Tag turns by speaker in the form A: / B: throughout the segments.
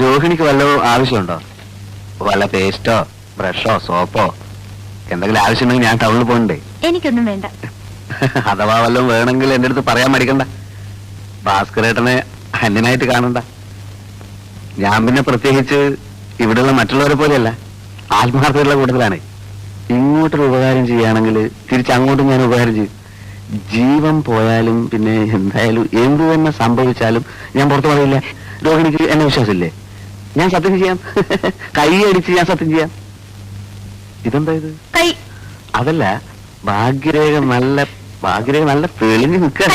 A: രോഹിണിക്ക് വല്ലോ ആവശ്യമുണ്ടോ? വല്ല പേസ്റ്റോ ബ്രഷോ സോപ്പോ എന്തെങ്കിലും ആവശ്യമുണ്ടെങ്കിൽ ഞാൻ ടൗണിൽ പോകണ്ടേ?
B: എനിക്കൊന്നും വേണ്ട.
A: അഥവാ വല്ലതും വേണമെങ്കിൽ എന്റെ അടുത്ത് പറയാൻ മടിക്കണ്ട. ഭാസ്കരേട്ടനെ അന്യനായിട്ട് കാണണ്ട. ഞാൻ പിന്നെ പ്രത്യേകിച്ച് ഇവിടെയുള്ള മറ്റുള്ളവരെ പോലെയല്ല, ആത്മാർത്ഥതയുള്ള കൂടുതലാണ്. ഇങ്ങോട്ടൊരു ഉപകാരം ചെയ്യുകയാണെങ്കിൽ തിരിച്ചങ്ങോട്ടും ഞാൻ ഉപകാരം ചെയ്യും. ജീവൻ പോയാലും പിന്നെ എന്തായാലും എന്തു തന്നെ സംഭവിച്ചാലും ഞാൻ പുറത്തു പറയില്ല. രോഹിണിക്ക് എന്നെ വിശ്വാസമില്ലേ? ഞാൻ സത്യം ചെയ്യാം. കൈ അടിച്ച് ഞാൻ സത്യം ചെയ്യാം. ഇതെന്താ ഇത്?
B: കൈ
A: അതല്ല, ഭാഗ്യരേഖ നല്ല തെളിഞ്ഞു നിൽക്കുക.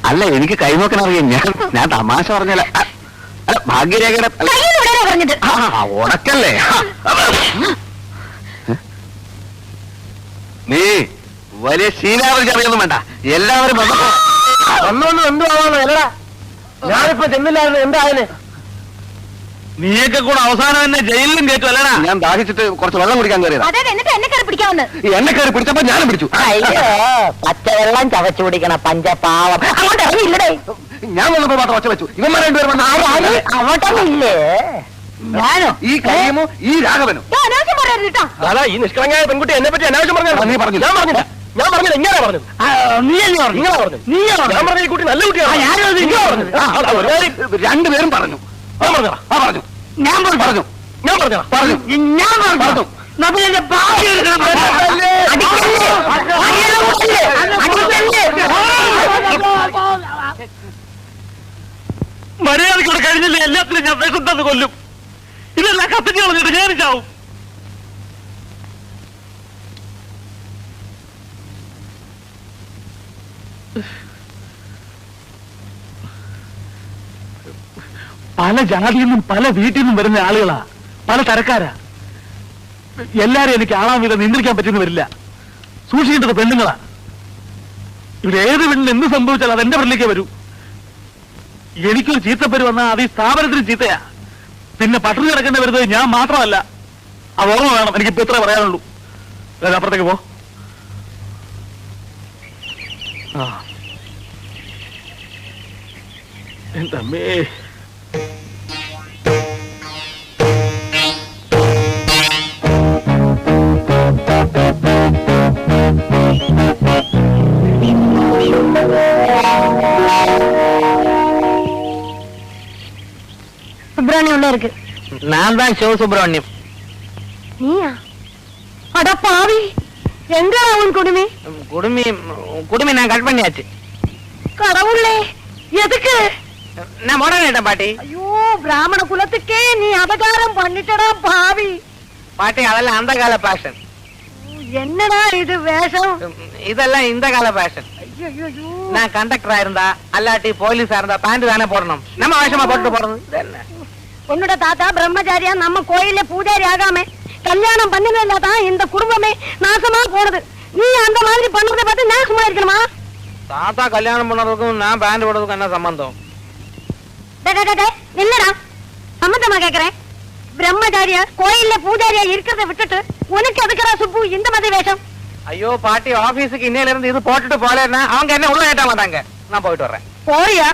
A: അല്ല, എനിക്ക് കൈ നോക്കാൻ അറിയാം. ഞാൻ തമാശ പറഞ്ഞല്ല. അല്ല, ഭാഗ്യരേഖയുടെ ഉടക്കല്ലേ? നീ വലിയ ശീലാവധി അറിയൊന്നും വേണ്ട. എല്ലാവരും
C: ഒന്നൊന്നും എന്തു ആവാണോ? അല്ലടാ, ഞാനിപ്പോ ചെന്നില്ലായിരുന്നു. എന്തായാലും
D: നീയൊക്കെ കൂടെ അവസാനം എന്നെ ജയിലിലും കയറ്റും അല്ലടാ.
A: ഞാൻ ദാഹിച്ചിട്ട് കുറച്ച് വെള്ളം കുടിക്കാൻ കയറിയതാ. എന്നെ കയറി പിടിച്ചപ്പോ ഞാനും പിടിച്ചു.
C: അയ്യോ, പച്ചവെള്ളം ചവച്ചു കുടിക്കണ പഞ്ചപാവം. അങ്ങോട്ട് ഇറങ്ങിയില്ലടേ.
A: ഞാൻ വന്നപ്പോ മാത്രം ഒച്ച വെച്ചു. ഇവന്മാർ രണ്ടുപേരും
C: അങ്ങോട്ടൊന്നില്ലേ?
A: ഞാനോ? ഈ കരീമോ ഈ രാഘവനോ?
C: അതാ ഈ നിഷ്കളങ്കയായ പെൺകുട്ടി എന്നെ പറ്റി അനാവശ്യം പറഞ്ഞു.
A: നീ പറഞ്ഞു.
C: ഞാൻ പറഞ്ഞില്ല. ഞാൻ പറഞ്ഞത് ഇങ്ങനെ പറഞ്ഞത്. നിങ്ങളെ പറഞ്ഞു. ഞാൻ പറഞ്ഞ ഈ കുട്ടി നല്ല കുട്ടിയാണ്.
A: രണ്ടുപേരും പറഞ്ഞു.
C: ഞാൻ പറഞ്ഞ
A: പറഞ്ഞു. ഞാൻ പറഞ്ഞു.
C: ഞാൻ പറഞ്ഞ
A: പറഞ്ഞു.
C: ഞാൻ പറഞ്ഞു.
D: മര്യാദക്കൂടെ കഴിഞ്ഞില്ല. എല്ലാത്തിനും ഞാൻ വിഷം തന്ന് കൊല്ലും. ഇതെല്ലാം കത്തിച്ച് കളഞ്ഞിട്ട് ഞാൻ ചാവും. പല ജാതിയിൽ നിന്നും പല വീട്ടിൽ നിന്നും വരുന്ന ആളുകളാ, പല തരക്കാരാ. എല്ലാരും എനിക്ക് ആളാം വിധം നിയന്ത്രിക്കാൻ പറ്റുന്ന വരില്ല. സൂക്ഷിക്കേണ്ടത് പെണ്ണുങ്ങളാ. ഇവിടെ ഏത് പെണ്ണിന് എന്ത് സംഭവിച്ചാൽ അത് എന്റെ പെണ്ണിലേക്ക് വരൂ. എനിക്കൊരു ചീത്തപ്പേര് വന്നാൽ അത് ഈ സ്ഥാപനത്തിന് ചീത്തയാ. പിന്നെ പട്ടിണി കിടക്കേണ്ടി വരുന്നത് ഞാൻ മാത്രമല്ല. അത് ഓർമ്മ വേണം. എനിക്കിപ്പോ ഇത്ര പറയാനുള്ളൂ. അപ്പുറത്തേക്ക് പോ. എന്തമ്മേ,
B: சுப்பிரமணியம் உள்ள இருக்கு.
C: நான் தான் சிவ சுப்பிரமணியம்.
B: நீயா? அட பாவி, எங்க உன் குடுமி?
C: குடுமி நான் கட் பண்ணியாச்சு.
B: கடவுளே, எதுக்கு?
C: நான் மோடனேட்டேன் பாட்டி.
B: ஐயோ, பிராமண குலத்துக்கே நீ அபகாரம் பண்ணிட்டடா பாவி.
C: பாட்டி, அதெல்லாம் அந்த கால பேஷன்.
B: என்னடா இது வேஷம்?
C: இதெல்லாம் இந்த கால பேஷன். நான் கண்டக்டரா இருந்தா அல்லாட்டி போலீஸா இருந்தா பேண்ட் தானே போடணும். நம்ம வேஷமா போட்டு போறது.
B: உன்னோட தாத்தா பிரம்மச்சாரியா நம்ம கோயில பூஜாரி ஆகாம கல்யாணம் பண்ணினதான் இந்த குடும்பமே நாசமா போனது. நீ அந்த மாதிரி பண்றதை பார்த்து நான் சும்மா இருக்கணுமா?
C: தாத்தா கல்யாணம் பண்ணறதுக்கும் நான் பேண்ட் போடுறதுக்கும் என்ன சம்பந்தம்?
B: இல்லடா, சம்பந்தமா கேக்குறேன். பிரம்மச்சாரியா கோயில்ல பூஜாரியா இருக்கிறத விட்டுட்டு உனக்கு எதுக்குடா சுப்பு இந்த மாதிரி வேஷம்?
C: ஐயோ பாட்டி, ஆபீஸுக்கு இன்னையில இருந்து இது போட்டுட்டு போலேன்னா அவங்க என்ன உள்ள ஏட்ட மாட்டாங்க. நான் போயிட்டு வரேன்.
B: போறியா?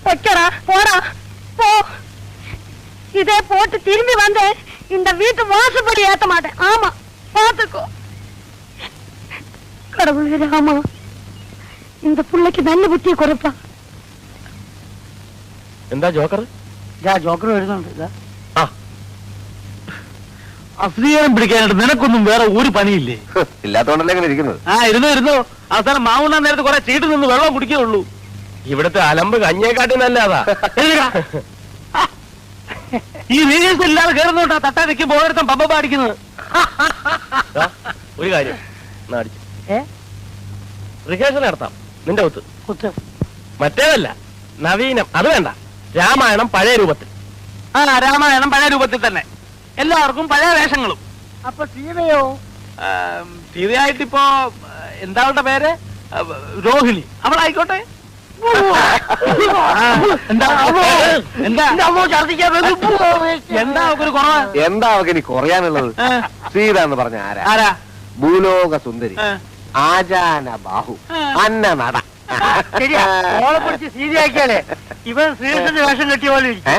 B: வைக்கடா, போடா போ. இதே போட்டு திரும்பி வந்து இந்த வீட்டு வாசப்படி ஏத்த மாட்டேன். ஆமா, பாத்துக்கோ. கடவுளே ராமா, இந்த புள்ளைக்கு நல்ல புத்தியை கொடுப்பா.
D: എന്താ ജോക്കർ?
C: ജോക്കർ വരുന്നുണ്ട്.
D: അശ്ലീലം പിടിക്കാനായിട്ട് നിനക്കൊന്നും വേറെ ഒരു പണിയില്ലേ?
A: ഇല്ലാത്തോണ്ടല്ലേ ഇങ്ങനെ ഇരിക്കുന്നത്.
D: ഇരുന്നു അവസാനം മാവുണ്ണാൻ നേരത്ത് കുറെ ചീട്ട് നിന്ന് വെള്ളം കുടിക്കുകയുള്ളൂ.
C: ഇവിടുത്തെ അലമ്പ് കഞ്ഞേക്കാട്ടി നല്ലതാ.
D: ഈ വീഡിയോസ് ഇല്ലാതെ കയറുന്നോട്ടാ തട്ടാ നിൽക്കുമ്പോ ഓരോരുത്തൻ പമ്പ പാടിക്കുന്നത്.
C: ഒരു കാര്യം റിഹേഴ്സൽ നടത്താം. നിന്റെ കുത്ത് മറ്റേതല്ല, നവീനം. അത് വേണ്ട. രാമായണം പഴയ രൂപത്തിൽ.
D: രാമായണം പഴയ രൂപത്തിൽ തന്നെ. എല്ലാവർക്കും പഴയ വേഷങ്ങളും.
C: അപ്പൊ സീതയോ?
D: സീതയായിട്ടിപ്പോ എന്താ അവളുടെ പേര്? രോഹിണി. അവളായിക്കോട്ടെ. എന്താ അവക്കൊരു കുറവ്?
A: എന്താ അവക്ക് ഇനി കുറയാനുള്ളത്? സീത എന്ന് പറഞ്ഞ ആരാ?
D: ആരാ?
A: ഭൂലോക സുന്ദരി, ആചാന ബാഹു, അന്ന നട.
C: ശരിയാ ഓളെ പിടിച്ച് സീരിയാക്കിയാലേ ഇവൻ ശ്രീകൃഷ്ണന്റെ വേഷം കെട്ടിയ പോലെ ഇരിക്കും.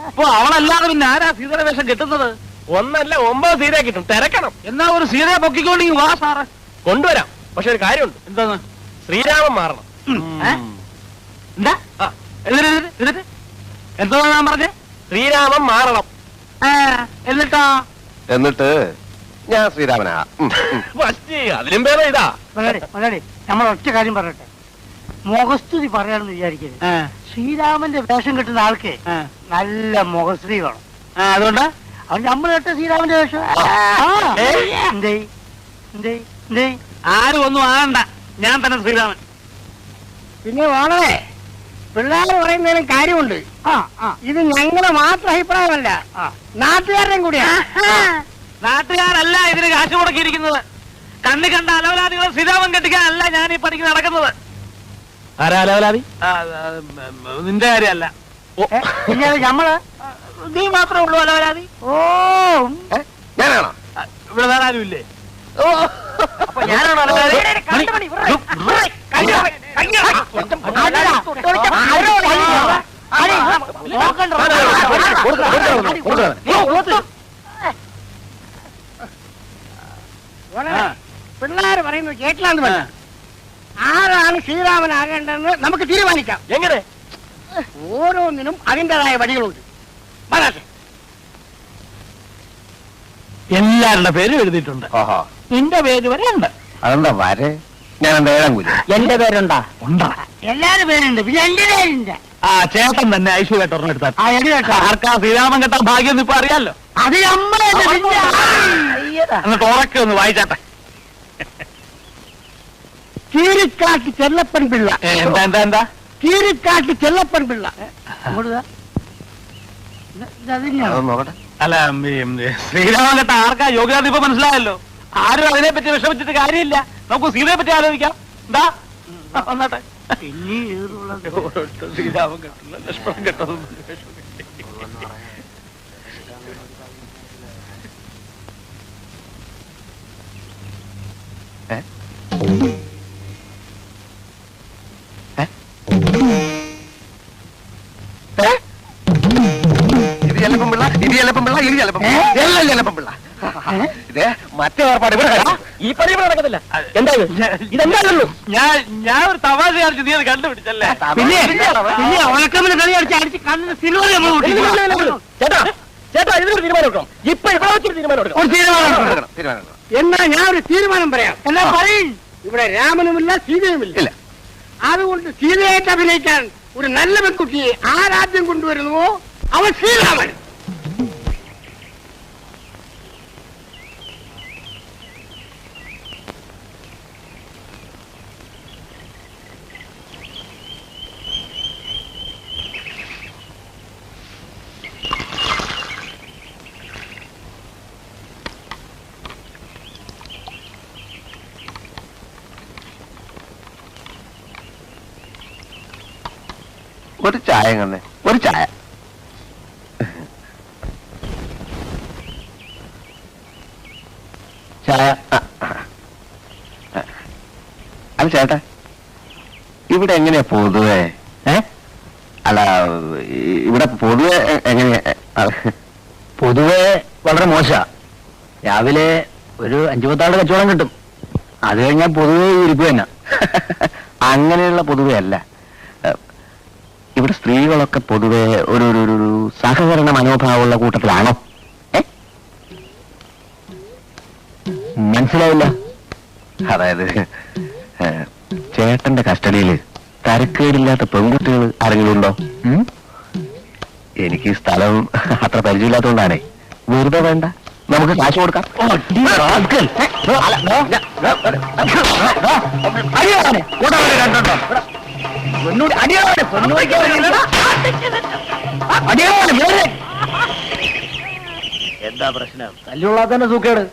D: അപ്പൊ അവളല്ലാതെ പിന്നെ ആരാ സീതയുടെ വേഷം കെട്ടുന്നത്?
E: ഒന്നല്ല 9 സീതയെ കിട്ടും, തിരക്കണം.
D: എന്നാ ഒരു സീതയെ പൊക്കിക്കൊണ്ടെങ്കിൽ വാ സാറ്.
E: കൊണ്ടുവരാം, പക്ഷെ ഒരു കാര്യമുണ്ട്.
D: എന്താന്ന്?
E: ശ്രീരാമൻ മാറണം.
D: എന്താ? എന്നിട്ട് എന്താ ഞാൻ പറഞ്ഞേ?
E: ശ്രീരാമൻ മാറണം.
D: എന്നിട്ടാ?
A: എന്നിട്ട് ഞാൻ ശ്രീരാമനാ.
E: അതിലും പേരെ ഇതാ.
C: മലയാളി നമ്മൾ ഒറ്റ കാര്യം പറയട്ടെ, മുഖസ്തുതി പറയാണെന്ന് വിചാരിക്കരുത്. ശ്രീരാമന്റെ വേഷം കിട്ടുന്ന ആൾക്ക് നല്ല മുഖസ്തുതി വേണം.
D: അതുകൊണ്ട്
C: അവൻ നമ്മൾ കേട്ട ശ്രീരാമന്റെ വേഷം എന്തേ എന്തേ എന്തേ
D: ആരും ഒന്നും ആകണ്ട, ഞാൻ തന്നെ ശ്രീരാമൻ.
C: പിന്നെ വളരെ പിള്ളേർ പറയുന്നതിനും കാര്യമുണ്ട്. ഇത് ഞങ്ങളുടെ മാത്രം അഭിപ്രായമല്ല, നാട്ടുകാരുടെയും കൂടിയാണ്.
D: നാട്ടുകാരല്ല ഇതിന് കാശ് മുടക്കിയിരിക്കുന്നത്. കണ്ണി കണ്ട അലവലാദികളെ ശ്രീരാമൻ കെട്ടിക്കാനല്ല ഞാൻ ഈ പണിക്ക് നടക്കുന്നത്.
E: ആരാ അലവലാതി?
D: നിന്റെ കാര്യമല്ല.
C: പിന്നെ നമ്മള്
D: നീ മാത്രമേ ഉള്ളൂ അലവലാതി.
C: ഓ
A: ഞാനാണോ?
D: ഇവിടെ വേറെ ആരും ഇല്ലേ?
C: ഞാനാണോ അലവലാതി? പിള്ളേര് പറയുന്നത് കേട്ടില്ലാന്ന് പറഞ്ഞ ആരാണ് ശ്രീരാമനാകേണ്ടതെന്ന് നമുക്ക് തീരുമാനിക്കാം.
E: എങ്ങനെ?
C: ഓരോന്നിനും അതിൻ്റെതായ വഴികളുണ്ട്.
D: എല്ലാവരുടെ പേരും എഴുതിയിട്ടുണ്ട്.
A: ഓഹോ,
D: നിന്റെ പേര് വരെ ഉണ്ട്.
A: അതെന്താ വരെ? ഞാൻ എന്താ ഏഴാം കൂലി?
C: എന്റെ പേരുണ്ടാ?
D: ഉണ്ടാ.
C: എല്ലാരും പേരുണ്ട്, പിന്നെ എന്റെ പേരുണ്ട്.
D: ആ ചേട്ടൻ തന്നെ ഐശ്വര്യ ടൊർണം എടുത്താൽ
C: ആ എടി കേട്ടോ,
D: ആർക്കാ ശ്രീരാമൻ കെട്ടാൻ ഭാഗ്യം ഇപ്പൊ അറിയാലോ.
C: അത് നമ്മളെ
D: എന്നിട്ട് ഉറക്കെ ഒന്ന് വായിച്ചാട്ടെ.
C: കീരിക്കാട്ട് ചെല്ലപ്പൻ പിള്ള.
D: എന്താ എന്താ എന്താ?
C: കീരിക്കാട്ട് ചെല്ലപ്പൻ പിള്ള.
A: അതൊന്ന് നോക്കട്ടെ.
D: അല്ല ശ്രീരാമൻ കെട്ട ആർക്കാ യോഗ്യത ഇപ്പൊ മനസ്സിലായല്ലോ. ആരും അതിനെ പറ്റി വിഷമിച്ചിട്ട് കാര്യമില്ല. നമുക്ക് സീതയെ പറ്റി ആലോചിക്കാം. എന്താ വന്നാട്ടെ.
C: പിന്നെ
D: ശ്രീരാമൻ കെട്ടില്ല, ലക്ഷ്മണൻ കെട്ടത്.
A: ഇത് ചെലപ്പം പിള്ള, ഇത് ചെലപ്പം പിള്ള, ഇത് ചെലപ്പം പിള്ള, എല്ലാം ചെലപ്പം പിള്ള. ഇത് മറ്റേ ഏർപ്പാട് ഇവിടെ കഴിഞ്ഞു.
E: ഈ പണി ഇവിടെ നടക്കത്തില്ല. എന്താ ഇതെന്താണല്ലോ?
D: ഞാൻ ഒരു തമാശ കാണിച്ചു, നീ അത് കണ്ടുപിടിച്ചല്ലേ?
C: പിന്നെ പിന്നെ ഉണക്കമിന് കളി അടിച്ച് കണ്ണിന് സിൽവർ നമ്മൾ പൊട്ടിക്കും.
E: ചേട്ടാ ചേട്ടാ, ഇതിനൊരു തീരുമാനം എടുക്കണം. ഇപ്പൊ ഇവിടെ വെച്ചൊരു തീരുമാനം എടുക്കണം.
C: ഒരു തീരുമാനം
A: തീരുമാനം, തീരുമാനം.
C: എന്നാ ഞാൻ ഒരു തീരുമാനം പറയാം. എന്നാ പറയും. ഇവിടെ രാമനുമില്ല സീതയുമില്ല.
A: ഇല്ല.
C: അതുകൊണ്ട് സീതയായിട്ട് അഭിനയിക്കാൻ ഒരു നല്ല പെൺകുട്ടിയെ ആരാദ്യം കൊണ്ടുവരുന്നുവോ അവൻ ശ്രീരാമൻ.
A: ഒരു ചായ കണ്ണേ, ഒരു ചായ. ചായ. അല്ല ചേട്ടാ, ഇവിടെ എങ്ങനെയാ പൊതുവേ? അല്ല, ഇവിടെ പൊതുവെ എങ്ങനെയാ?
F: പൊതുവെ വളരെ മോശ. രാവിലെ ഒരു 5-10 കച്ചവടം കിട്ടും. അത് കഴിഞ്ഞാൽ പൊതുവെ ഇരിപ്പ് തന്നെ.
A: അങ്ങനെയുള്ള പൊതുവെ അല്ല. ഇവിടെ സ്ത്രീകളൊക്കെ പൊതുവെ ഒരു സഹകരണ മനോഭാവമുള്ള കൂട്ടത്തിലാണോ?
F: മനസ്സിലായില്ല.
A: അതായത് ചേട്ടന്റെ കസ്റ്റഡിയിൽ തരക്കേടില്ലാത്ത പെൺകുട്ടികൾ ആരെങ്കിലും ഉണ്ടോ? എനിക്ക് ഈ സ്ഥലം അത്ര പരിചയമില്ലാത്തതുകൊണ്ടാണേ. വെറുതെ വേണ്ട, നമുക്ക് കാശ് കൊടുക്കാം.
F: എന്താ പ്രശ്നം? തല്ലുള്ള തന്നെ സൂക്കേട്.